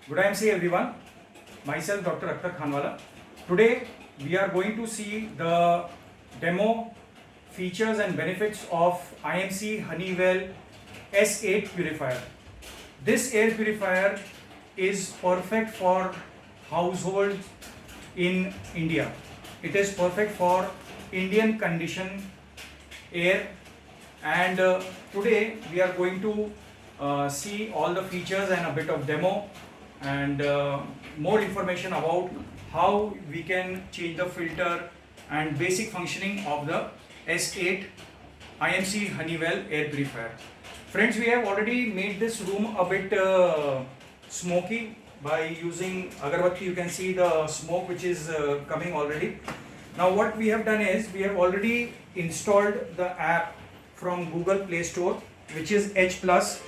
Good IMC everyone, myself Dr. Akhtar Khanwala. Today we are going to see the demo features and benefits of IMC Honeywell S8 purifier. This air purifier is perfect for households in India. It is perfect for Indian condition air, and today we are going to see all the features and a bit of demo and more information about how we can change the filter and basic functioning of the S8 IMC Honeywell air purifier. Friends, we have already made this room a bit smoky by using agarbatti. You can see the smoke which is coming already. Now what we have done is we have already installed the app from Google Play Store, which is H Plus.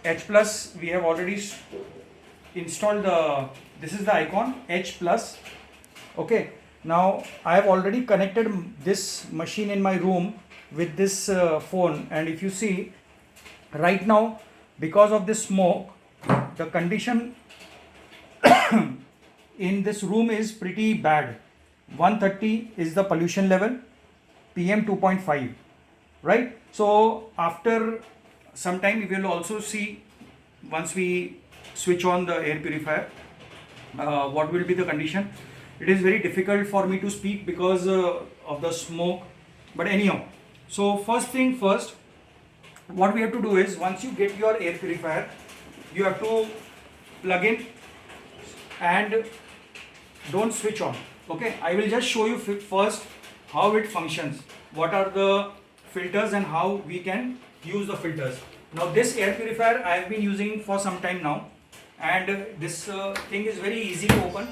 H Plus we have already installed this is the icon H Plus. Okay, now I have already connected this machine in my room with this phone, and if you see right now, because of this smoke, the condition in this room is pretty bad. 130 is the pollution level, PM 2.5, right? So after some time we will also see, once we switch on the air purifier, what will be the condition. It is very difficult for me to speak because of the smoke, but anyhow, so first thing first, what we have to do is, once you get your air purifier, you have to plug in and don't switch on. Okay, I will just show you first how it functions, what are the filters and how we can use the filters. Now this air purifier I have been using for some time now, and this thing is very easy to open.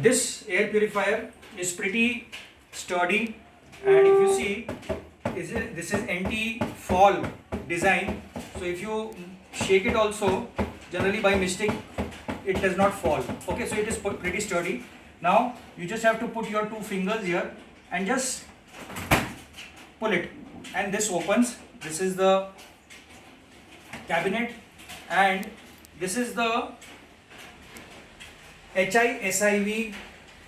This air purifier is pretty sturdy, and if you see, this is anti-fall design, so if you shake it also, generally by mistake it does not fall. Okay, so it is pretty sturdy. Now you just have to put your two fingers here and just pull it, and this opens. This is the cabinet, and this is the HISIV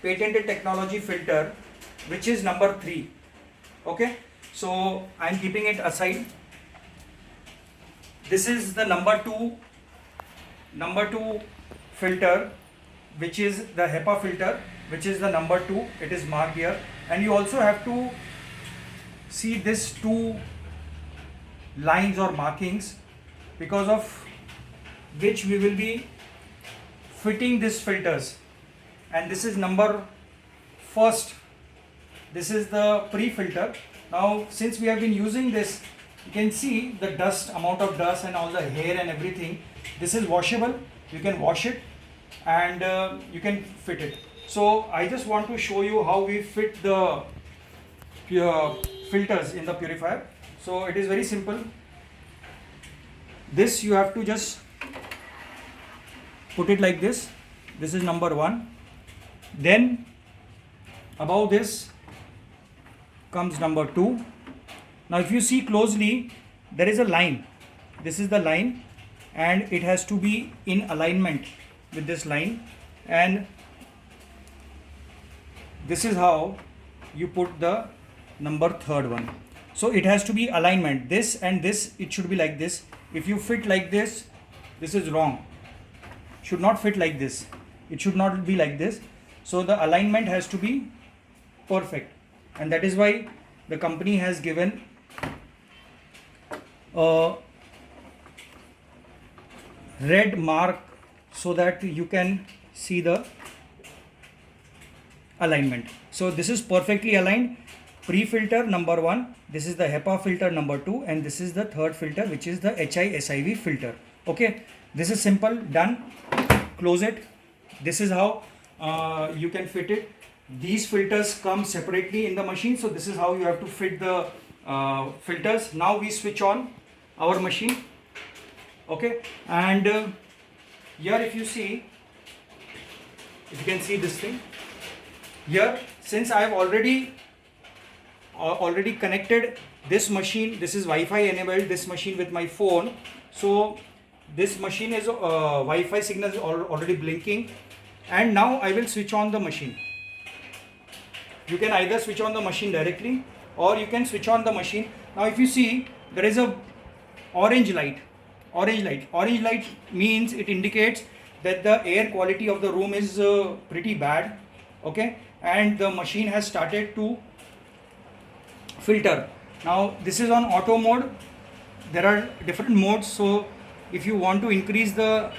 patented technology filter, which is number 3. Okay, so I am keeping it aside. This is the number 2 filter, which is the HEPA filter, which is the number 2. It is marked here, and you also have to see this 2 lines or markings, because of which we will be fitting these filters. And this is number 1st. This is the pre-filter. Now since we have been using this, you can see the dust, amount of dust and all the hair and everything. This is washable. You can wash it and you can fit it. So I just want to show you how we fit the filters in the purifier. So it is very simple. This you have to just put it like this. This is number 1. Then above this comes number 2. Now if you see closely, there is a line. This is the line, and it has to be in alignment with this line, and this is how you put the number 3rd one. So it has to be alignment. This and this, it should be like this. If you fit like this, this is wrong. Should not fit like this. It should not be like this. So the alignment has to be perfect, and that is why the company has given a red mark so that you can see the alignment. So this is perfectly aligned. Pre-filter number 1, this is the HEPA filter number 2, and this is the 3rd filter, which is the HISIV filter. Okay, this is simple, done. Close it. This is how you can fit it. These filters come separately in the machine, so this is how you have to fit the filters. Now we switch on our machine. Okay, and here if you see, if you can see this thing here, since I have already connected this machine, this is Wi-Fi enabled, this machine with my phone, so this machine is Wi-Fi signal is already blinking, and now I will switch on the machine. You can either switch on the machine directly or you can switch on the machine. Now if you see, there is a orange light. Orange light means it indicates that the air quality of the room is pretty bad, okay, and the machine has started to filter. Now this is on auto mode. There are different modes, so if you want to increase the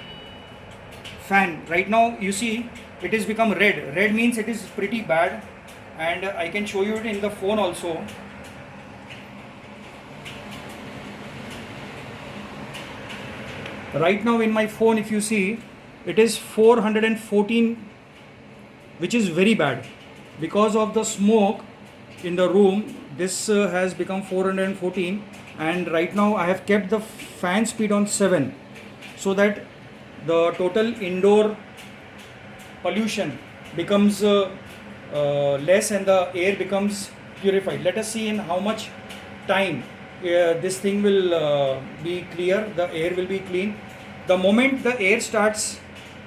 fan, right now you see it is become red means it is pretty bad, and I can show you it in the phone also. Right now in my phone, if you see, it is 414, which is very bad because of the smoke in the room. This has become 414, and right now I have kept the fan speed on 7, so that the total indoor pollution becomes less and the air becomes purified. Let us see in how much time this thing will be clear, the air will be clean. The moment the air starts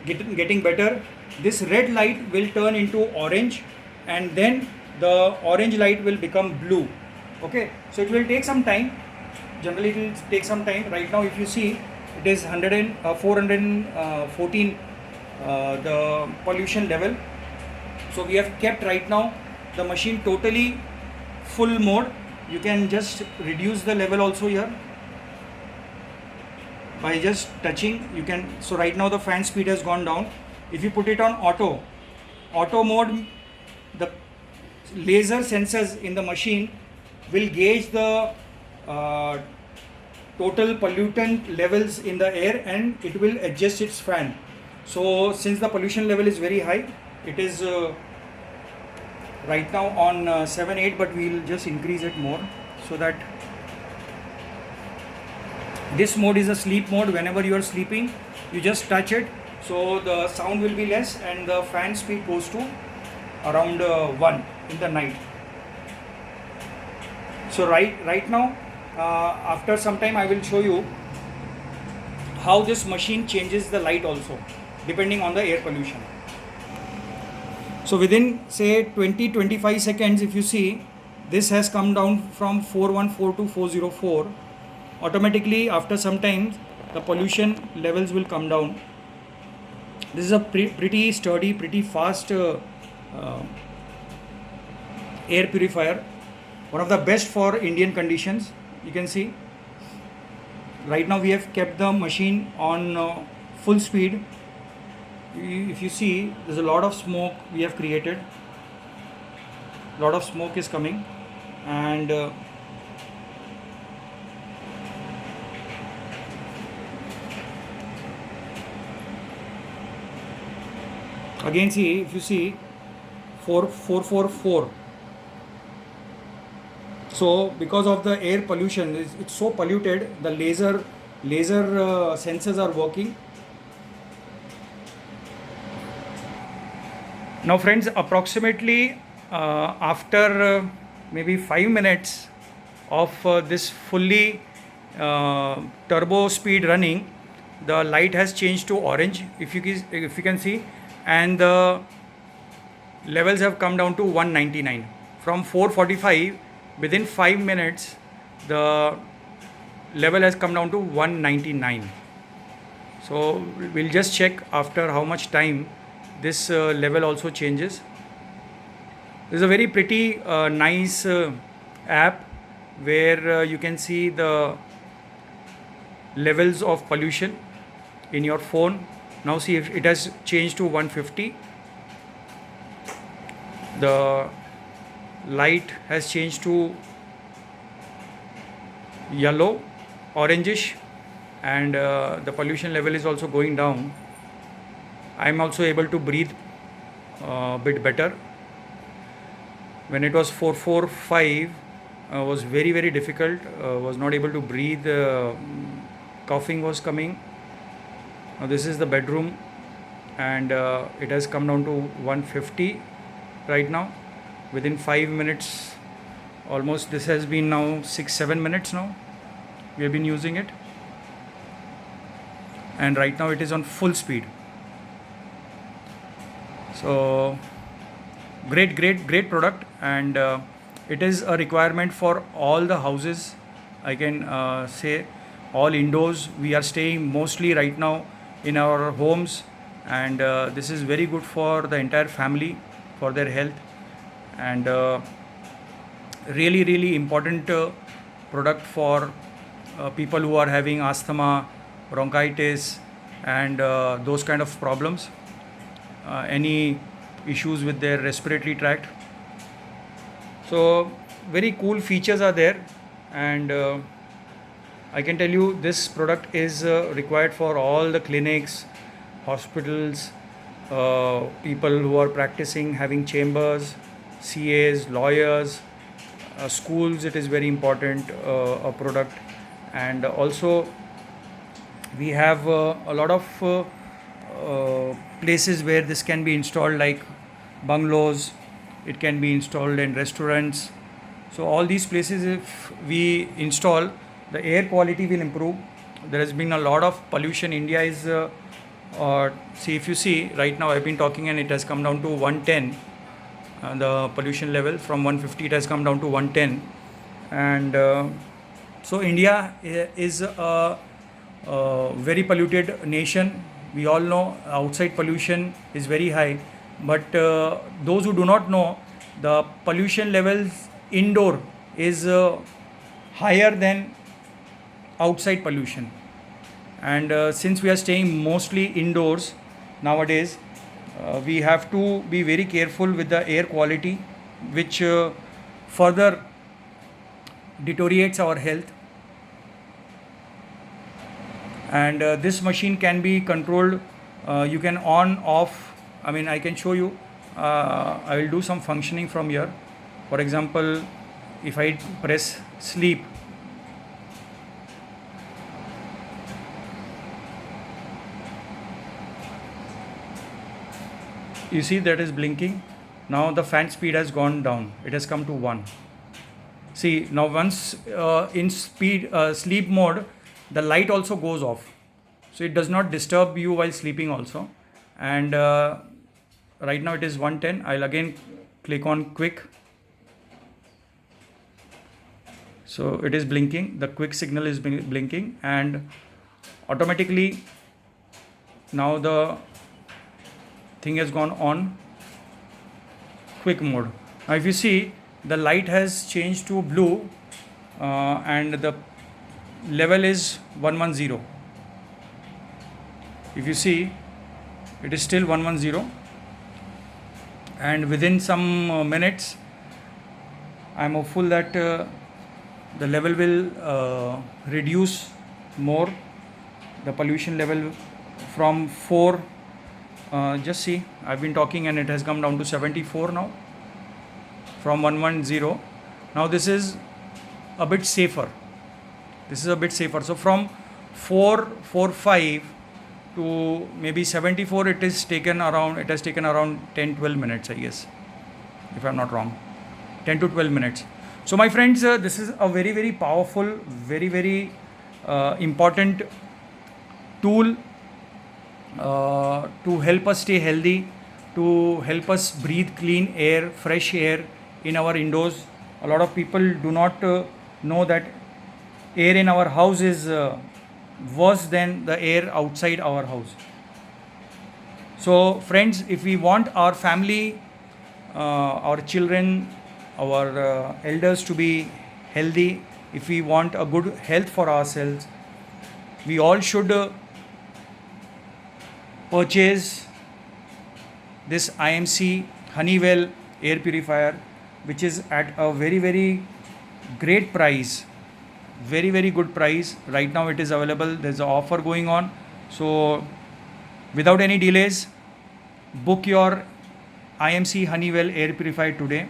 getting better, this red light will turn into orange, and then the orange light will become blue. Okay, so it will take some time. Generally it will take some time. Right now if you see, it is 414 the pollution level. So we have kept right now the machine totally full mode. You can just reduce the level also here by just touching. You can, so right now the fan speed has gone down. If you put it on auto mode, the laser sensors in the machine will gauge the total pollutant levels in the air, and it will adjust its fan. So since the pollution level is very high, it is right now on 7-8, but we will just increase it more, so that this mode is a sleep mode. Whenever you are sleeping, you just touch it, so the sound will be less and the fan speed goes to around 1 in the night. So right now, after some time I will show you how this machine changes the light also depending on the air pollution. So within say 20-25 seconds, if you see, this has come down from 414 to 404. Automatically after some time the pollution levels will come down. This is a pretty sturdy, pretty fast air purifier, one of the best for Indian conditions. You can see right now we have kept the machine on full speed. If you see, there's a lot of smoke we have created. A lot of smoke is coming, and again see, if you see 444. So because of the air pollution, it's so polluted, the laser sensors are working. Now friends, approximately after maybe 5 minutes of this fully turbo speed running, the light has changed to orange, if you can see, and the levels have come down to 199 from 445. Within 5 minutes the level has come down to 199. So we'll just check after how much time this level also changes. This is a very pretty nice app where you can see the levels of pollution in your phone. Now see, if it has changed to 150, the light has changed to yellow, orangish, and the pollution level is also going down. I am also able to breathe a bit better. When it was 445, was very difficult, was not able to breathe, coughing was coming. Now this is the bedroom, and it has come down to 150 right now. Within 5 minutes, almost, this has been now 6-7 minutes now we have been using it. and right now it is on full speed. So great product, and it is a requirement for all the houses. I can say all indoors. We are staying mostly right now in our homes, and this is very good for the entire family, for their health, and really important product for people who are having asthma, bronchitis, and those kind of problems, any issues with their respiratory tract. So very cool features are there, and I can tell you this product is required for all the clinics, hospitals, people who are practicing, having chambers, CAs, lawyers, schools. It is very important a product, and also we have a lot of places where this can be installed, like bungalows. It can be installed in restaurants. So all these places, if we install, the air quality will improve. There has been a lot of pollution. India is see, if you see right now, I've been talking and it has come down to 110. The pollution level from 150, it has come down to 110, and so India is a very polluted nation. We all know outside pollution is very high, but those who do not know, the pollution levels indoor is higher than outside pollution. And since we are staying mostly indoors nowadays, we have to be very careful with the air quality, which further deteriorates our health. And this machine can be controlled. You can on off. I mean, I can show you. I will do some functioning from here. For example, if I press sleep, you see that is blinking. Now the fan speed has gone down. It has come to 1. See, now once in sleep mode, the light also goes off. So it does not disturb you while sleeping also. And right now it is 110. I'll again click on quick. So it is blinking. The quick signal is blinking, and automatically now the thing has gone on quick mode. Now if you see, the light has changed to blue, and the level is 110. If you see, it is still 110, and within some minutes I am hopeful that the level will reduce more. The pollution level from 4, just see, I've been talking and it has come down to 74 now from 110. Now this is a bit safer. So from 445 to maybe 74, it has taken around 10-12 minutes, I guess, if I'm not wrong. 10 to 12 minutes. So my friends, this is a very powerful, very important tool to help us stay healthy, to help us breathe clean air, fresh air in our indoors. A lot of people do not know that air in our house is worse than the air outside our house. So friends, if we want our family, our children, our elders to be healthy, if we want a good health for ourselves, we all should purchase this IMC Honeywell air purifier, which is at a very great price, very good price. Right now it is available. There's an offer going on. So without any delays, book your IMC Honeywell air purifier today.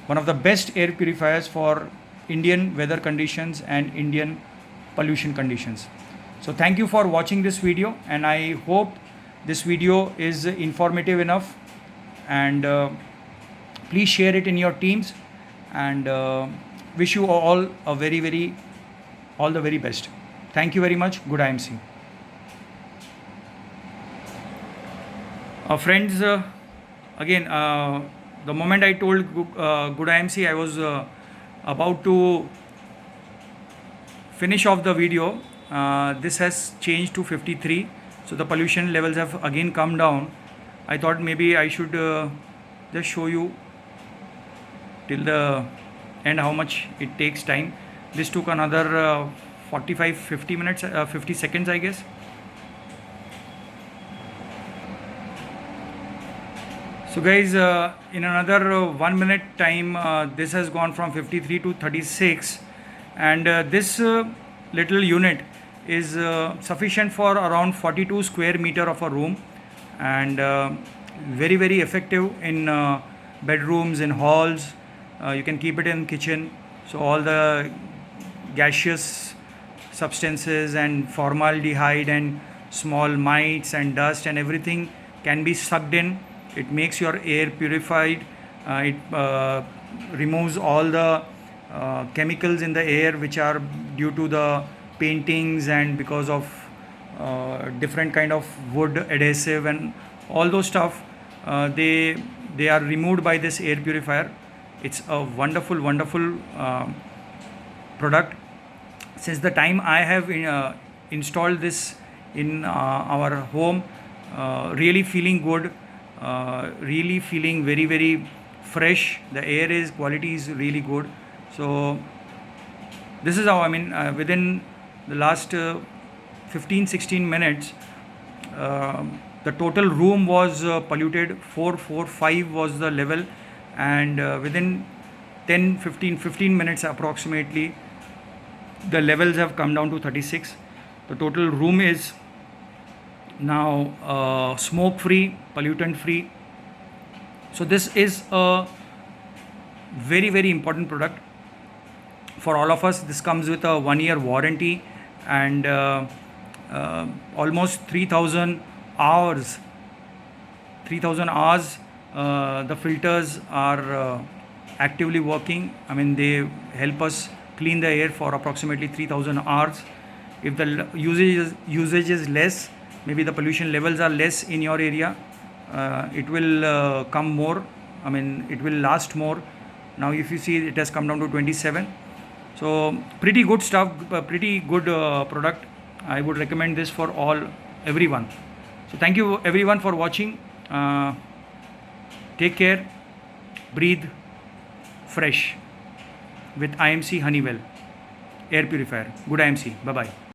One of the best air purifiers for Indian weather conditions and Indian pollution conditions. So thank you for watching this video, and I hope this video is informative enough, and please share it in your teams, and wish you all a all the very best. Thank you very much. Good IMC. Friends, again, the moment I told Good IMC, I was about to finish off the video. This has changed to 53, so the pollution levels have again come down. I thought maybe I should just show you till the end how much it takes time. This took another 50 minutes, 50 seconds, I guess. So guys, in another 1 minute time, this has gone from 53 to 36, and this little unit is sufficient for around 42 square meter of a room, and very effective in bedrooms, in halls. You can keep it in kitchen, so all the gaseous substances and formaldehyde and small mites and dust and everything can be sucked in. It makes your air purified. It removes all the chemicals in the air which are due to the paintings and because of different kind of wood adhesive and all those stuff. They are removed by this air purifier. It's a wonderful product. Since the time I have installed this in our home, really feeling good, really feeling very fresh. The air is quality is really good. So this is how, I mean, within the last 15-16 minutes, the total room was polluted. 445 was the level, and within 15 minutes approximately, the levels have come down to 36. The total room is now smoke free, pollutant free. So this is a very important product for all of us. This comes with a 1-year warranty and almost 3000 hours. The filters are actively working. I mean, they help us clean the air for approximately 3000 hours. If the usage is less, maybe the pollution levels are less in your area, it will come more. I mean, it will last more. Now if you see, it has come down to 27. So pretty good stuff, pretty good product. I would recommend this for everyone. So thank you everyone for watching. Take care, breathe fresh with IMC Honeywell air purifier. Good IMC. Bye bye.